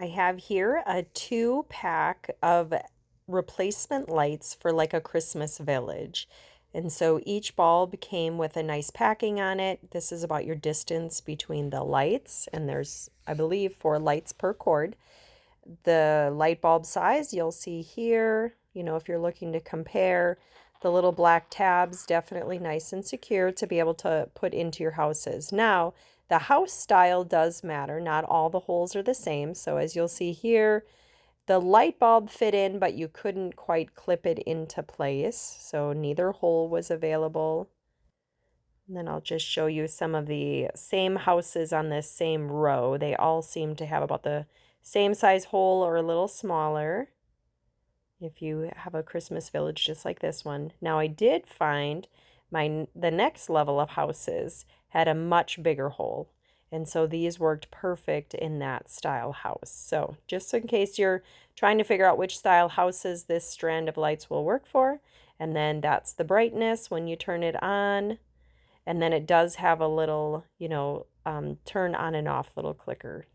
I have here a 2-pack of replacement lights for like a Christmas village. And so each bulb came with a nice packing on it. This is about your distance between the lights, and there's, I believe, 4 lights per cord. The light bulb size you'll see here, if you're looking to compare, the little black tabs, definitely nice and secure to be able to put into your houses. Now, the house style does matter. Not all the holes are the same. So as you'll see here, the light bulb fit in, but you couldn't quite clip it into place. So neither hole was available. And then I'll just show you some of the same houses on this same row. They all seem to have about the same size hole or a little smaller if you have a Christmas village just like this one. Now I did find the next level of houses had a much bigger hole. And so these worked perfect in that style house. So just in case you're trying to figure out which style houses this strand of lights will work for, and then that's the brightness when you turn it on. And then it does have a little, turn on and off little clicker.